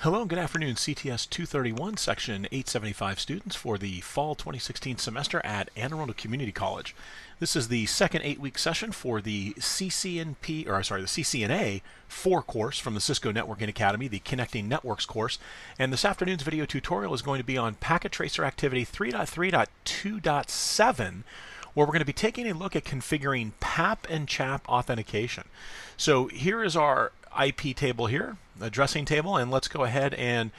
Hello and good afternoon, CTS231 Section 875 students for the Fall 2016 semester at Anne Arundel Community College. This is the second 8-week session for the CCNA 4 course from the Cisco Networking Academy, the Connecting Networks course. And this afternoon's video tutorial is going to be on Packet Tracer Activity 3.3.2.7, where we're going to be taking a look at configuring PAP and CHAP authentication. So here is our IP table here, addressing table, and let's go ahead and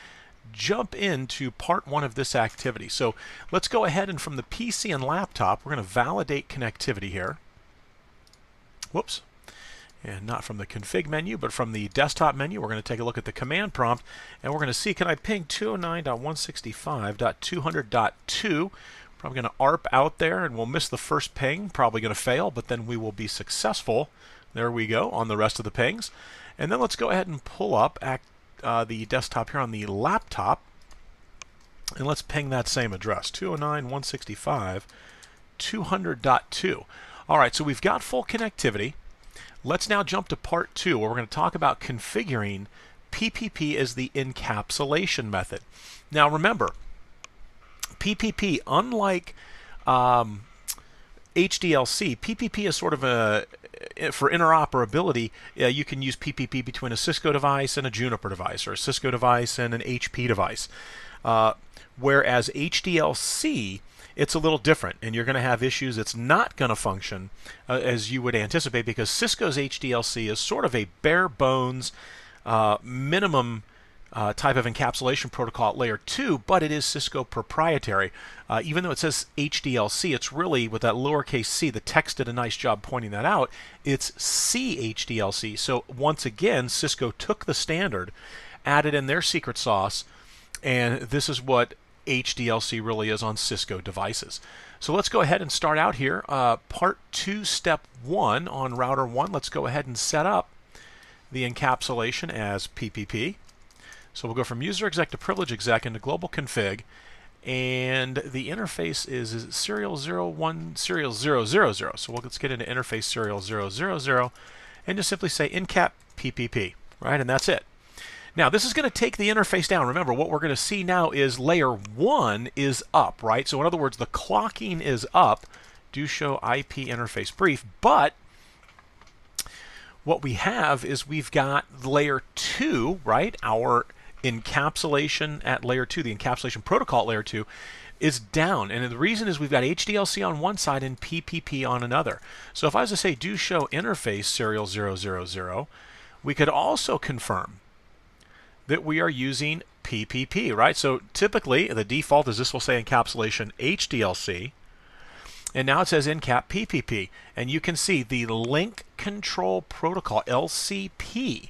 jump into part one of this activity. So let's go ahead and from the PC and laptop, we're going to validate connectivity here. Whoops. And not from the config menu, but from the desktop menu, we're going to take a look at the command prompt, and we're going to see, can I ping 209.165.200.2? Probably going to ARP out there, and we'll miss the first ping, probably going to fail, but then we will be successful. There we go on the rest of the pings. And then let's go ahead and pull up the desktop here on the laptop, and let's ping that same address, 209.165.200.2. All right, so we've got full connectivity. Let's now jump to part two, where we're going to talk about configuring PPP as the encapsulation method. Now remember, PPP, unlike HDLC, PPP is sort of for interoperability. You can use PPP between a Cisco device and a Juniper device, or a Cisco device and an HP device. Whereas HDLC, it's a little different, and you're going to have issues. It's not going to function as you would anticipate, because Cisco's HDLC is sort of a bare bones minimum type of encapsulation protocol at layer 2, but it is Cisco proprietary. Even though it says HDLC, it's really, with that lowercase c, the text did a nice job pointing that out, it's CHDLC. So once again, Cisco took the standard, added in their secret sauce, and this is what HDLC really is on Cisco devices. So let's go ahead and start out here. Part 2, step 1 on router 1. Let's go ahead and set up the encapsulation as PPP. So we'll go from user exec to privilege exec into global config, and the interface is serial 01 serial 000. So let's get into interface serial 000 and just simply say encap PPP, right? And that's it. Now this is going to take the interface down. Remember, what we're going to see now is layer 1 is up, right? So in other words, the clocking is up. Do show IP interface brief, but what we have is we've got layer 2, right? Our encapsulation at layer 2, the encapsulation protocol at layer 2 is down, and the reason is we've got HDLC on one side and PPP on another. So if I was to say do show interface serial 000, we could also confirm that we are using PPP, right? So typically the default is this will say encapsulation HDLC, and now it says encap PPP, and you can see the link control protocol LCP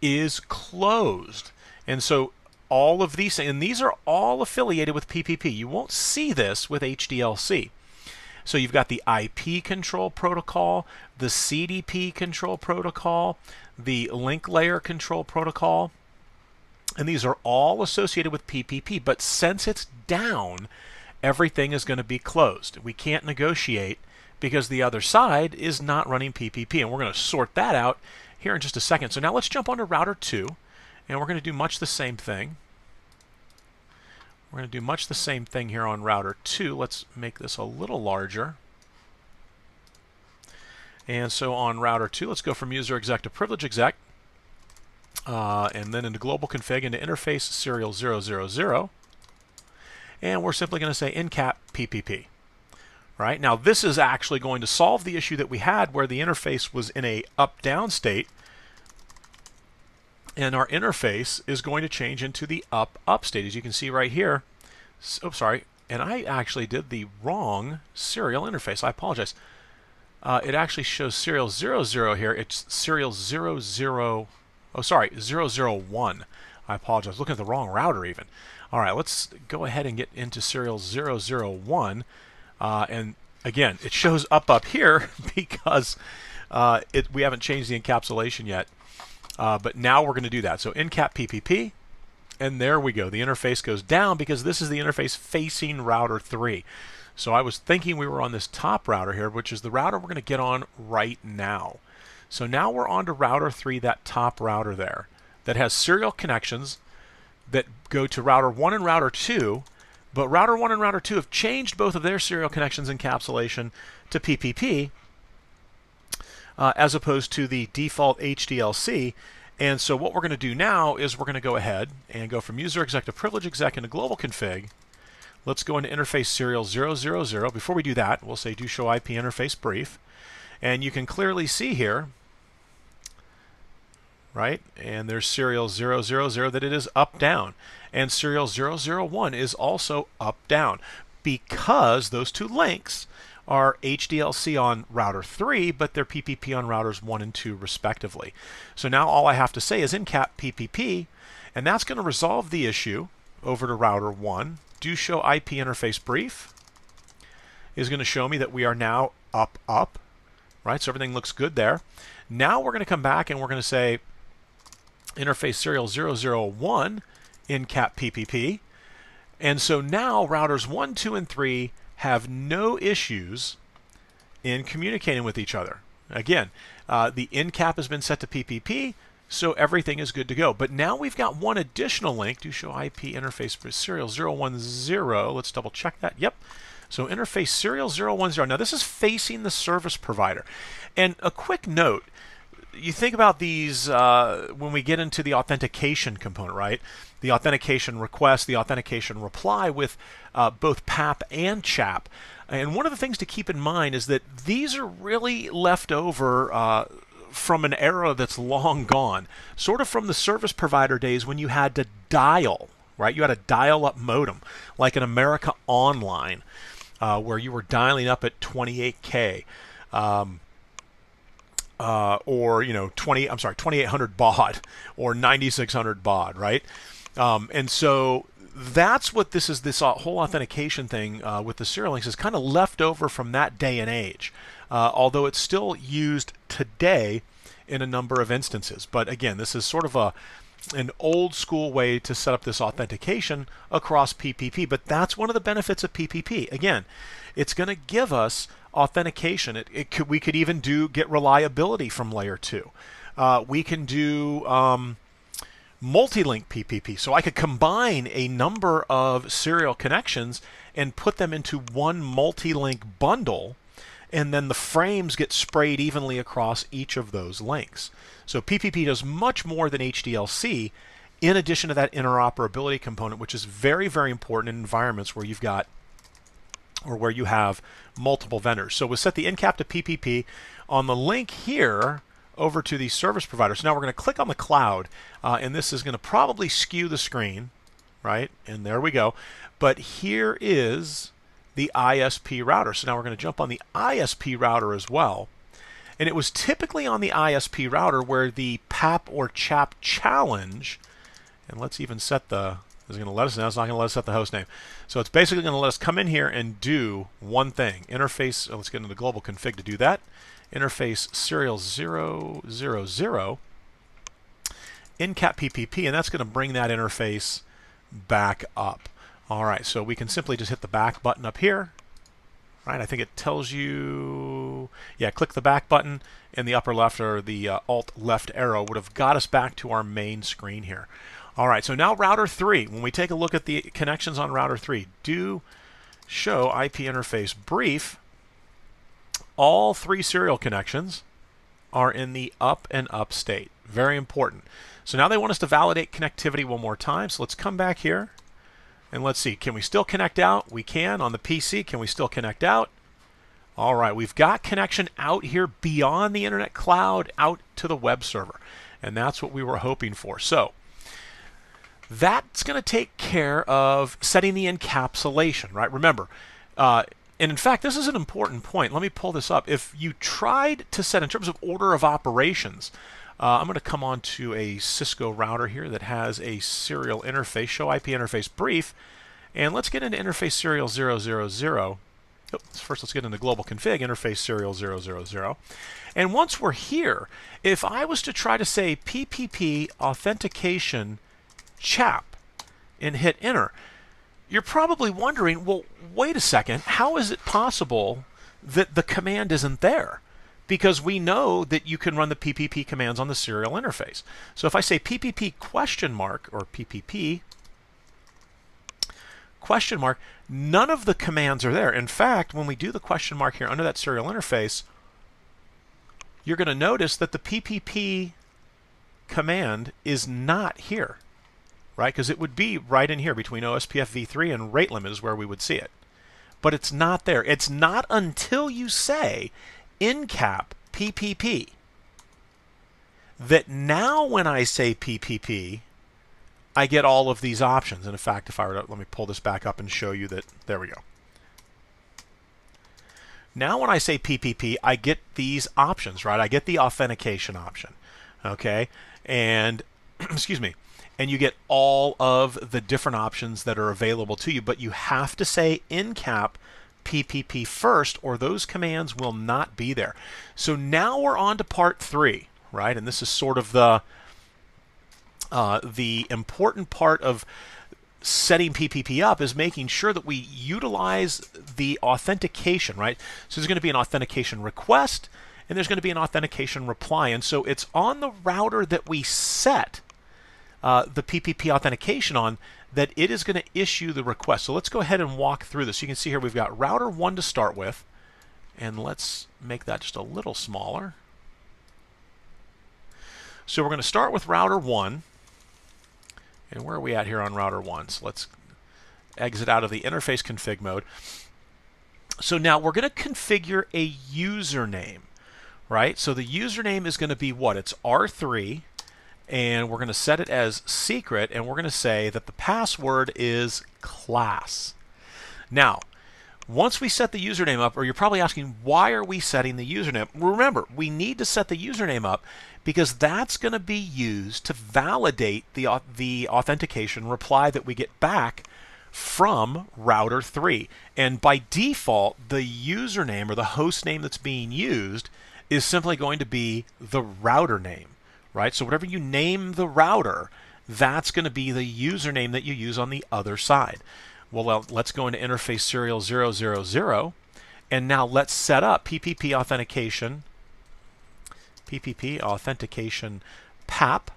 is closed. And so all of these, and these are all affiliated with PPP. You won't see this with HDLC. So you've got the IP control protocol, the CDP control protocol, the link layer control protocol, and these are all associated with PPP. But since it's down, everything is going to be closed. We can't negotiate because the other side is not running PPP, and we're going to sort that out here in just a second. So now let's jump onto router 2. And we're going to do much the same thing. We're going to do much the same thing here on router 2. Let's make this a little larger. And so on router 2, let's go from user exec to privilege exec. And then into global config, into interface serial 000. And we're simply going to say encap PPP. Right? Now this is actually going to solve the issue that we had where the interface was in a up-down state. And our interface is going to change into the up-up state, as you can see right here. Oh, sorry. And I actually did the wrong serial interface. I apologize. It actually shows serial 00 here. It's serial 00. Oh, sorry, 001. I apologize. Looking at the wrong router even. All right, let's go ahead and get into serial 001. And again, it shows up here because we haven't changed the encapsulation yet. But now we're going to do that. So encap PPP, and there we go. The interface goes down because this is the interface facing router 3. So I was thinking we were on this top router here, which is the router we're going to get on right now. So now we're on to router 3, that top router there, that has serial connections that go to router 1 and router 2, but router 1 and router 2 have changed both of their serial connections encapsulation to PPP as opposed to the default HDLC. And so what we're going to do now is we're going to go ahead and go from user exec to privilege exec into global config. Let's go into interface serial 000. Before we do that, we'll say do show IP interface brief. And you can clearly see here, right? And there's serial 000 that it is up down. And serial 001 is also up down because those two links are HDLC on router 3, but they're PPP on routers 1 and 2 respectively. So now all I have to say is Encap PPP, and that's going to resolve the issue over to router 1. Do show IP interface brief is going to show me that we are now up, right? So everything looks good there. Now we're going to come back and we're going to say interface serial 001 Encap PPP. And so now routers 1, 2, and 3 have no issues in communicating with each other. Again, the Encap has been set to PPP, so everything is good to go. But now we've got one additional link. Do show IP interface for serial 010. Let's double check that. Yep. So interface serial 010. Now this is facing the service provider. And a quick note, you think about these when we get into the authentication component, right? The authentication request, the authentication reply with both PAP and CHAP. And one of the things to keep in mind is that these are really left over from an era that's long gone, sort of from the service provider days when you had to dial, right? You had a dial-up modem, like an America Online, where you were dialing up at 28K. Or 2800 baud or 9600 baud, right? And so that's what this is. This whole authentication thing with the serial links is kind of left over from that day and age, although it's still used today in a number of instances. But again, this is sort of an old school way to set up this authentication across PPP. But that's one of the benefits of PPP. Again, it's going to give us authentication. We could even get reliability from layer 2. We can do multi-link PPP. So I could combine a number of serial connections and put them into one multi-link bundle, and then the frames get sprayed evenly across each of those links. So PPP does much more than HDLC in addition to that interoperability component, which is very, very important in environments where you've got or where you have multiple vendors. So we'll set the Encap to PPP on the link here over to the service provider. So now we're going to click on the cloud, and this is going to probably skew the screen, right? And there we go. But here is the ISP router. So now we're going to jump on the ISP router as well. And it was typically on the ISP router where the PAP or CHAP challenge, and let's even set the, is going to let us know, it's not going to let us set the host name. So it's basically going to let us come in here and do one thing. Interface, let's get into the global config to do that. Interface serial 000, Encap PPP, and that's going to bring that interface back up. All right, so we can simply just hit the back button up here. Right, I think it tells you, yeah, click the back button in the upper left, or the alt left arrow would have got us back to our main screen here. All right, so now router 3, when we take a look at the connections on router 3, do show IP interface brief. All 3 serial connections are in the up and up state. Very important. So now they want us to validate connectivity one more time. So let's come back here and let's see. Can we still connect out? We can. On the PC, can we still connect out? All right, we've got connection out here beyond the internet cloud out to the web server. And that's what we were hoping for. So that's going to take care of setting the encapsulation, right? Remember, and in fact, this is an important point. Let me pull this up. If you tried to set, in terms of order of operations, I'm going to come on to a Cisco router here that has a serial interface, show IP interface brief, and let's get into interface serial 000. Oh, first, let's get into global config, interface serial 000. And once we're here, if I was to try to say PPP authentication CHAP and hit enter, you're probably wondering, well, wait a second, how is it possible that the command isn't there? Because we know that you can run the PPP commands on the serial interface. So if I say PPP question mark, or PPP question mark, none of the commands are there. In fact, when we do the question mark here under that serial interface, you're going to notice that the PPP command is not here, right? Because it would be right in here between OSPF v3 and rate limit is where we would see it. But it's not there. It's not until you say Encap PPP that now when I say PPP, I get all of these options. And in fact, if I were to, let me pull this back up and show you that, there we go. Now when I say PPP, I get these options, right? I get the authentication option, okay? And, excuse me, and you get all of the different options that are available to you, but you have to say Encap PPP first, or those commands will not be there. So now we're on to part 3, right? And this is sort of the important part of setting PPP up, is making sure that we utilize the authentication, right? So there's going to be an authentication request, and there's going to be an authentication reply. And so it's on the router that we set the PPP authentication on that it is going to issue the request. So let's go ahead and walk through this. You can see here we've got router 1 to start with, and let's make that just a little smaller. So we're going to start with router 1. And where are we at here on router 1? So let's exit out of the interface config mode. So now we're going to configure a username, right? So the username is going to be what? It's R3, and we're going to set it as secret, and we're going to say that the password is class. Now, once we set the username up, or you're probably asking, why are we setting the username? Remember, we need to set the username up because that's going to be used to validate the authentication reply that we get back from router 3. And by default, the username or the host name that's being used is simply going to be the router name, right? So whatever you name the router, that's going to be the username that you use on the other side. Well, let's go into interface serial 000, and now let's set up PPP authentication PAP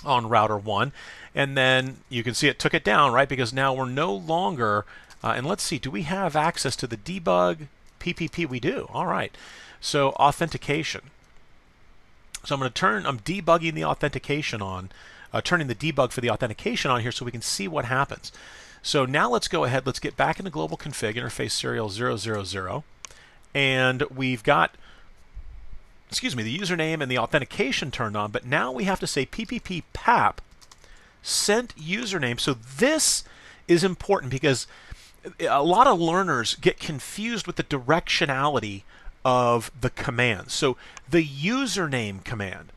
on router 1, and then you can see it took it down, right? Because now we're no longer, and let's see, do we have access to the debug PPP? We do. All right. So authentication. So I'm debugging the authentication on, turning the debug for the authentication on here so we can see what happens. So now let's go ahead, let's get back into global config, interface serial 000, and we've got, excuse me, the username and the authentication turned on, but now we have to say PPP PAP sent username. So this is important because a lot of learners get confused with the directionality of the command. So the username command,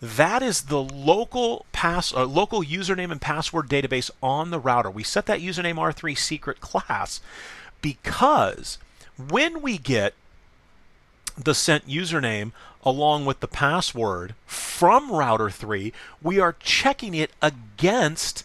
that is the local username and password database on the router. We set that username R3 secret class because when we get the sent username along with the password from router 3, we are checking it against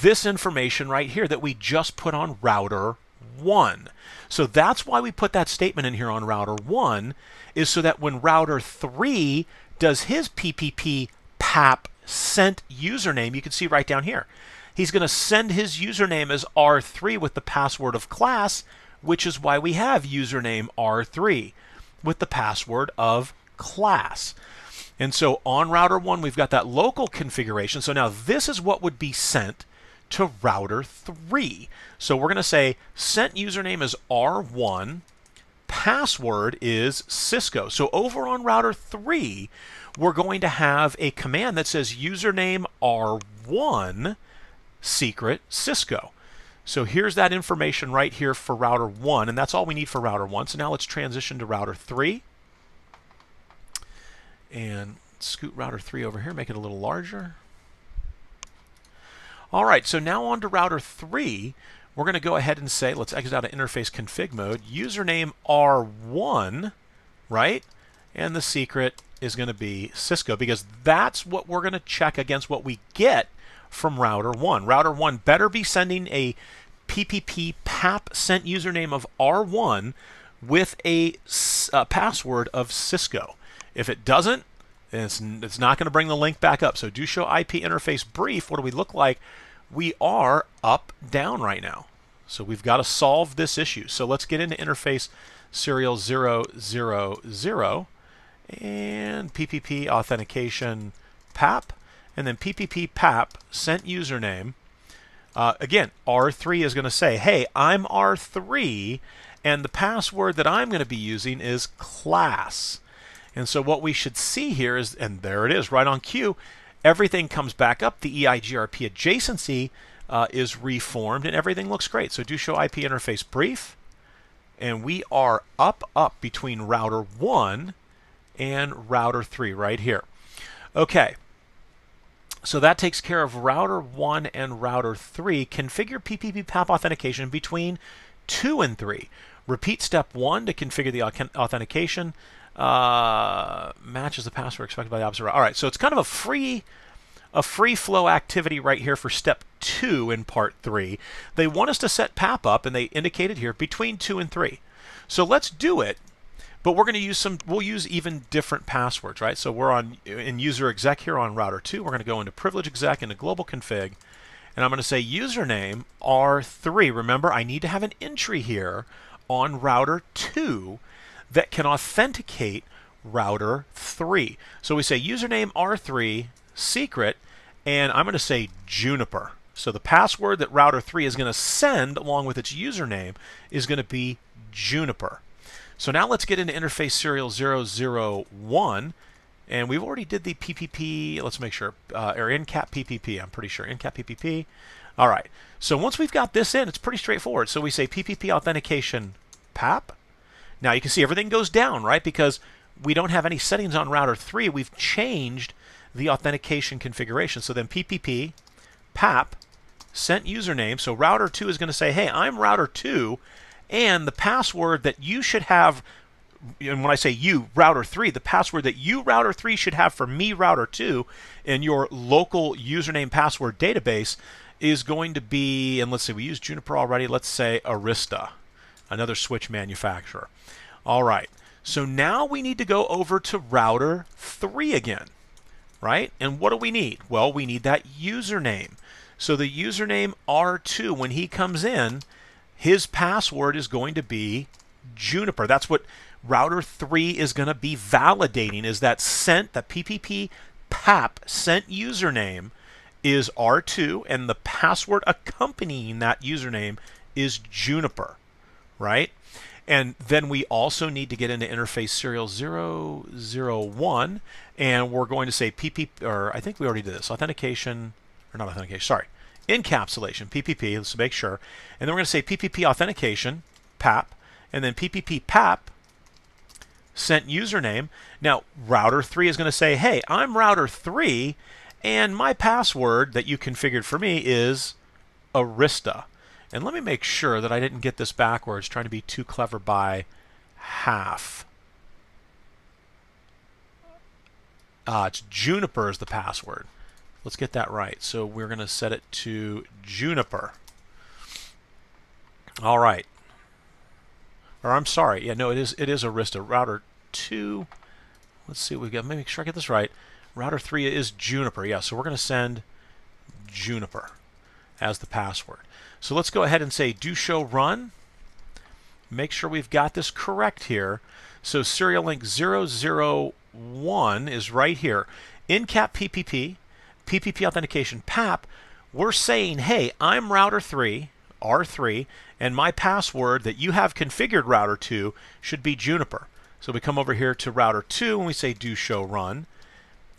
this information right here that we just put on router 1. So that's why we put that statement in here on router 1, is so that when router 3 does his PPP PAP sent username, you can see right down here, he's going to send his username as R3 with the password of class, which is why we have username R3 with the password of class. And so on router 1, we've got that local configuration. So now this is what would be sent to router 3. So we're going to say sent username is R1, password is Cisco. So over on router 3, we're going to have a command that says username R1 secret Cisco. So here's that information right here for router 1, and that's all we need for router 1. So now let's transition to router 3. And scoot router 3 over here, make it a little larger. All right, so now on to router 3. We're going to go ahead and say, let's exit out of interface config mode, username R1, right? And the secret is going to be Cisco, because that's what we're going to check against what we get from router 1. Router 1 better be sending a PPP PAP sent username of R1 with a password of Cisco. If it doesn't, it's not going to bring the link back up. So do show IP interface brief. What do we look like we are up, down right now. So we've got to solve this issue. So let's get into interface serial 000 and PPP authentication PAP, and then PPP PAP sent username. Again, R3 is going to say, hey, I'm R3, and the password that I'm going to be using is class. And so what we should see here is, and there it is, right on cue, everything comes back up. The EIGRP adjacency is reformed, and everything looks great. So do show IP interface brief, and we are up between router 1 and router 3 right here. Okay, so that takes care of router 1 and router 3. Configure PPP PAP authentication between 2 and 3. Repeat step 1 to configure the authentication. Matches the password expected by the opposite route. All right, so it's kind of a free flow activity right here for step 2 in part 3. They want us to set PAP up, and they indicated here between 2 and 3. So let's do it, but we're going to use we'll use even different passwords, right? So we're in user exec here on router 2. We're going to go into privilege exec, into global config, and I'm going to say username R3. Remember, I need to have an entry here on router 2 that can authenticate router 3. So we say username R3 secret, and I'm going to say Juniper. So the password that router 3 is going to send along with its username is going to be Juniper. So now let's get into interface serial 001, and we've already did the PPP. Let's make sure, or Encap PPP. I'm pretty sure Encap PPP. All right. So once we've got this in, it's pretty straightforward. So we say PPP authentication PAP. Now you can see everything goes down, right? Because we don't have any settings on router 3. We've changed the authentication configuration. So then PPP PAP sent username. So router 2 is going to say, hey, I'm router 2, and the password that you should have, and when I say you, router 3, the password that you, router 3, should have for me, router 2, in your local username password database is going to be, and let's see, we used Juniper already, let's say Arista, another switch manufacturer. All right, so now we need to go over to router 3 again, right? And what do we need? Well, we need that username. So the username R2, when he comes in, his password is going to be Juniper. That's what router 3 is going to be validating, is that PPP PAP sent username is R2, and the password accompanying that username is Juniper, right? And then we also need to get into interface serial 001, and we're going to say PPP, or I think we already did this, authentication, or not authentication, sorry, encapsulation, PPP, let's make sure. And then we're going to say PPP authentication, PAP, and then PPP PAP sent username. Now, router 3 is going to say, hey, I'm router 3, and my password that you configured for me is Arista. And let me make sure that I didn't get this backwards, trying to be too clever by half. It's Juniper is the password. Let's get that right. So we're going to set it to Juniper. All right. Or I'm sorry. Yeah, no, it is Arista. Router 2. Let's see what we got. Let me make sure I get this right. Router 3 is Juniper. Yeah, so we're going to send Juniper as the password. So let's go ahead and say do show run. Make sure we've got this correct here. So serial link 001 is right here. Encap PPP, PPP authentication PAP. We're saying, hey, I'm router 3, R3, and my password that you have configured router 2 should be Juniper. So we come over here to router 2 and we say do show run.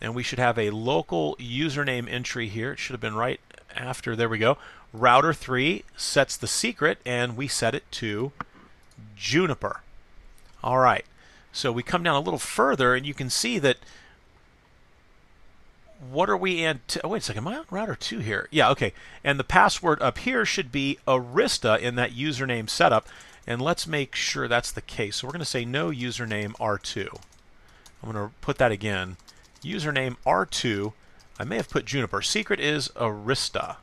And we should have a local username entry here. It should have been right after. There we go. Router 3 sets the secret, and we set it to Juniper. All right. So we come down a little further, and you can see that what are we in? Oh, wait a second. Am I on router 2 here? Yeah, okay. And the password up here should be Arista in that username setup. And let's make sure that's the case. So we're going to say no username R2. I'm going to put that again. Username R2. I may have put Juniper. Secret is Arista.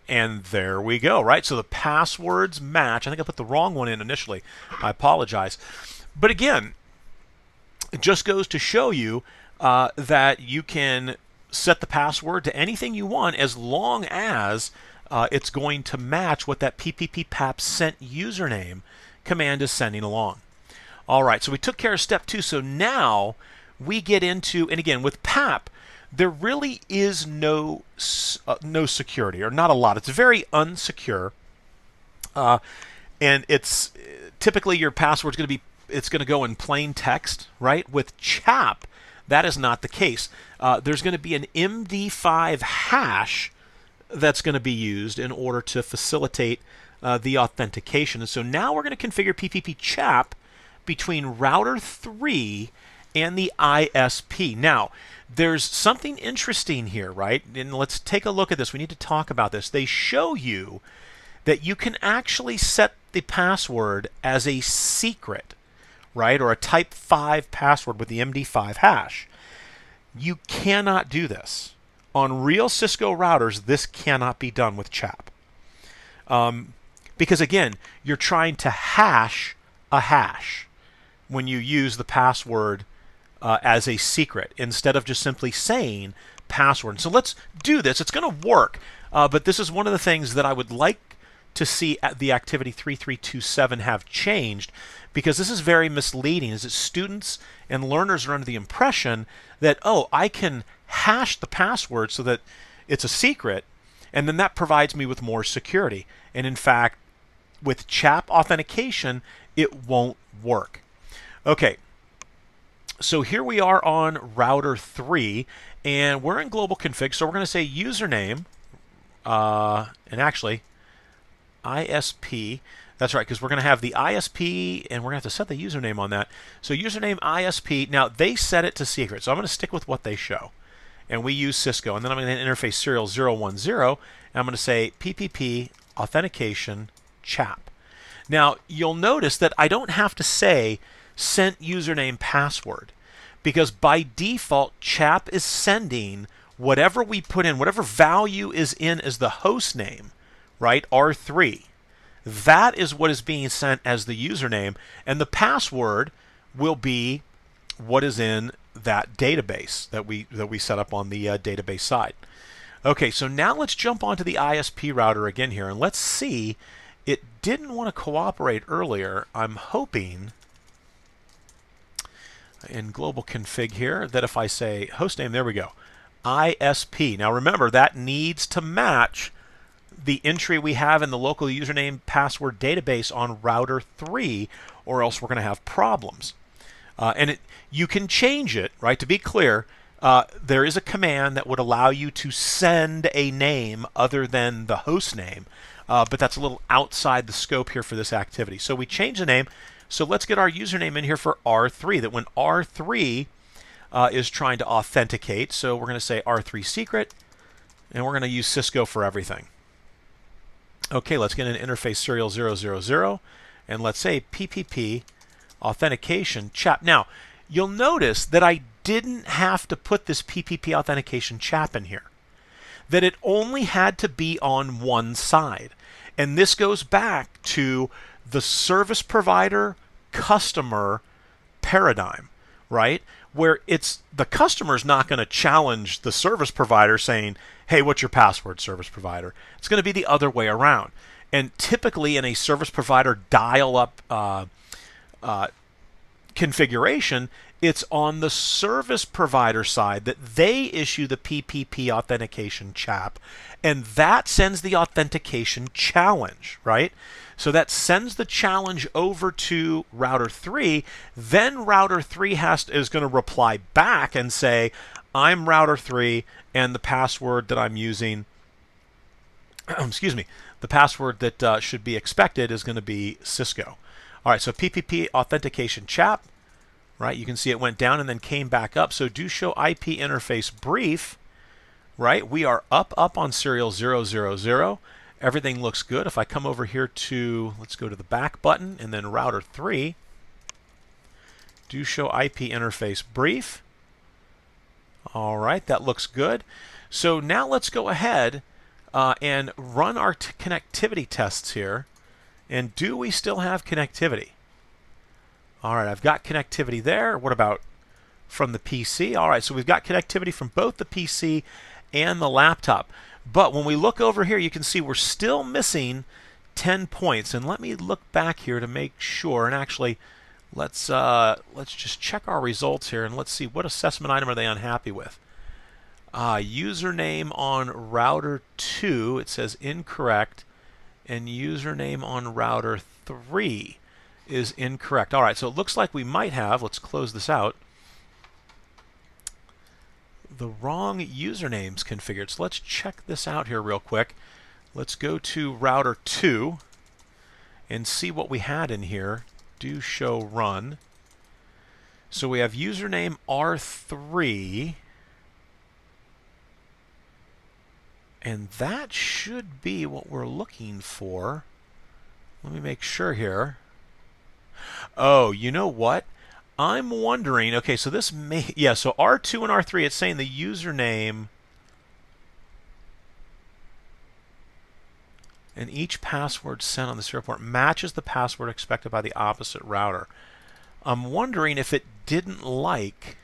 And there we go, right? So the passwords match. I think I put the wrong one in initially. I apologize. But again, it just goes to show you that you can set the password to anything you want as long as it's going to match what that PPP PAP sent username command is sending along. All right, so we took care of step 2. So now we get into, and again, with PAP, there really is no security, or not a lot. It's very unsecure, and it's typically your password's going to be, it's going to go in plain text, right? With CHAP, that is not the case. There's going to be an MD5 hash that's going to be used in order to facilitate the authentication. And so now we're going to configure PPP CHAP between router 3 and the ISP. Now, there's something interesting here, right? And let's take a look at this. We need to talk about this. They show you that you can actually set the password as a secret, right? Or a type 5 password with the MD5 hash. You cannot do this. On real Cisco routers, this cannot be done with CHAP. Because again, you're trying to hash a hash when you use the password as a secret instead of just simply saying password. So let's do this. It's going to work, but this is one of the things that I would like to see the activity 3327 have changed, because this is very misleading, is that students and learners are under the impression that, oh, I can hash the password so that it's a secret, and then that provides me with more security. And in fact, with CHAP authentication, it won't work. Okay, so here we are on router 3, and we're in global config, so we're going to say username, and actually ISP. That's right, because we're going to have the ISP, and we're going to have to set the username on that. So username ISP. Now, they set it to secret, so I'm going to stick with what they show. And we use Cisco. And then I'm going to interface serial 010, and I'm going to say PPP authentication CHAP. Now, you'll notice that I don't have to say sent username password, because by default, CHAP is sending whatever we put in, whatever value is in as the host name, right, R3. That is what is being sent as the username, and the password will be what is in that database that we set up on the database side. Okay, so now let's jump onto the ISP router again here, and let's see. It didn't want to cooperate earlier. I'm hoping in global config here that if I say hostname, there we go, ISP. Now remember, that needs to match the entry we have in the local username password database on router 3, or else we're going to have problems. And you can change it, right? To be clear, there is a command that would allow you to send a name other than the host name, but that's a little outside the scope here for this activity. So we change the name. So let's get our username in here for R3, that when R3 is trying to authenticate, so we're going to say R3 secret, and we're going to use Cisco for everything. Okay, let's get an interface serial 000, and let's say PPP authentication CHAP. Now, you'll notice that I didn't have to put this PPP authentication CHAP in here, that it only had to be on one side. And this goes back to the service provider customer paradigm, right? Where it's the customer's not going to challenge the service provider saying, hey, what's your password, service provider? It's going to be the other way around. And typically in a service provider dial-up configuration, it's on the service provider side that they issue the PPP authentication CHAP, and that sends the authentication challenge, right? So that sends the challenge over to router 3. Then router 3 is going to reply back and say, I'm router 3, and the password that I'm using, excuse me, the password that should be expected is going to be Cisco. All right, so PPP authentication CHAP, right? You can see it went down and then came back up. So do show IP interface brief, right? We are up on serial 000. Everything looks good. If I come over here to, let's go to the back button, and then router 3, do show IP interface brief. All right, that looks good. So now let's go ahead and run our connectivity tests here. And do we still have connectivity? All right, I've got connectivity there. What about from the PC. All right, so we've got connectivity from both the PC and the laptop. But when we look over here, you can see we're still missing 10 points. And let me look back here to make sure. And actually, let's just check our results here and let's see what assessment item are they unhappy with. Username on router 2, it says incorrect, and username on router 3 is incorrect. All right, so it looks like we might have, let's close this out, the wrong usernames configured. So let's check this out here real quick. Let's go to router 2 and see what we had in here. Do show run. So we have username R3, and that should be what we're looking for. Let me make sure here. Oh, you know what? I'm wondering, okay, so this may, yeah, so R2 and R3, it's saying the username and each password sent on this report matches the password expected by the opposite router. I'm wondering if it didn't like,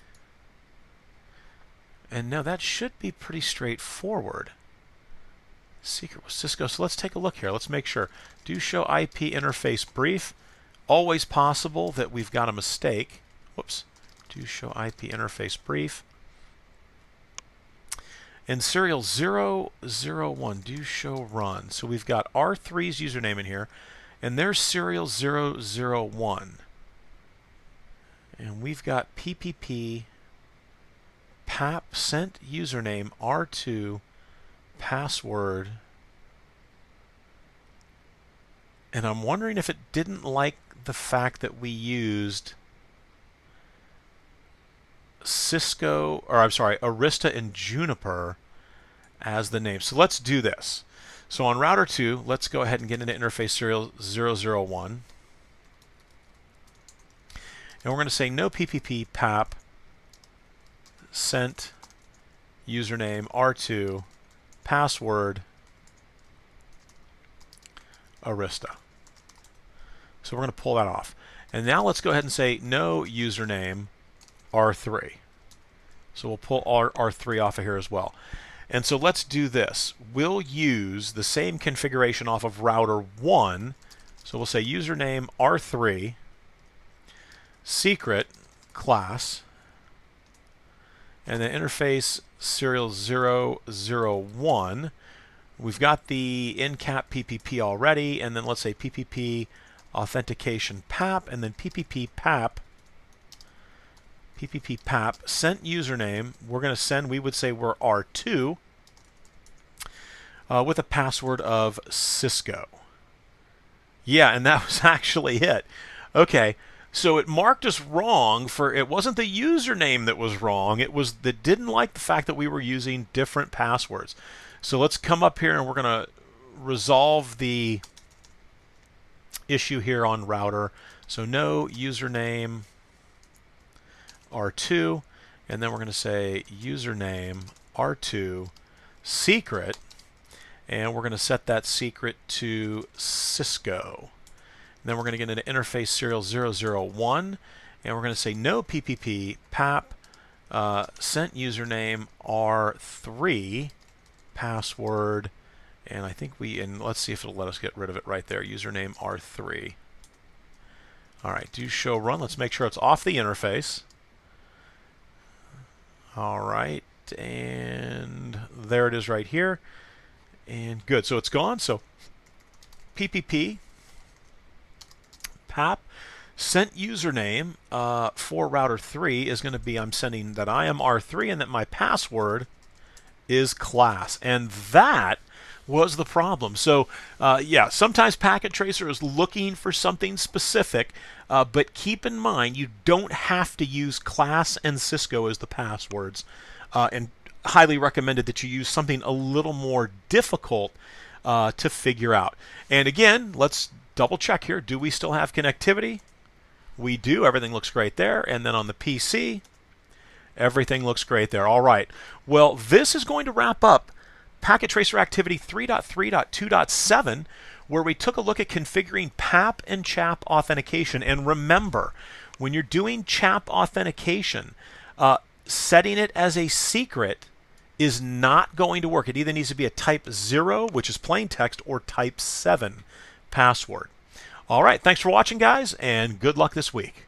and no, that should be pretty straightforward. Secret was Cisco, so let's take a look here. Let's make sure. Do show IP interface brief. Always possible that we've got a mistake. Whoops. Do show IP interface brief. And serial 001, do show run. So we've got R3's username in here, and there's serial 001. And we've got PPP PAP sent username R2 password. And I'm wondering if it didn't like the fact that we used Cisco, or I'm sorry, Arista and Juniper as the name. So let's do this. So on router 2, let's go ahead and get into interface serial 001. And we're going to say no PPP PAP sent username R2 password Arista. So we're going to pull that off. And now let's go ahead and say no username R3. So we'll pull R3 off of here as well. And so let's do this. We'll use the same configuration off of router 1. So we'll say username R3, secret class, and then interface serial 001. We've got the Encap PPP already, and then let's say PPP authentication PAP, and then PPP PAP sent username. We're going to send, we would say we're R2 with a password of Cisco. Yeah, and that was actually it. Okay, so it marked us wrong for, it wasn't the username that was wrong, it was that didn't like the fact that we were using different passwords. So let's come up here and we're going to resolve the issue here on router. So no username R2, and then we're going to say username R2 secret, and we're going to set that secret to Cisco. And then we're going to get into interface serial 001, and we're going to say no PPP PAP sent username R3 password, and I think and let's see if it'll let us get rid of it right there, username R3. All right, do show run. Let's make sure it's off the interface. All right, and there it is right here. And good, so it's gone. So PPP PAP sent username for router 3 is going to be, I'm sending that I am R3 and that my password is class. And that was the problem. So yeah, sometimes Packet Tracer is looking for something specific, but keep in mind you don't have to use class and Cisco as the passwords, and highly recommended that you use something a little more difficult to figure out. And again, let's double check here. Do we still have connectivity? We do. Everything looks great there. And then on the PC, everything looks great there. All right. Well, this is going to wrap up Packet Tracer Activity 3.3.2.7, where we took a look at configuring PAP and CHAP authentication. And remember, when you're doing CHAP authentication, Setting it as a secret is not going to work. It either needs to be a type 0, which is plain text, or type 7 password. All right, thanks for watching, guys, and good luck this week.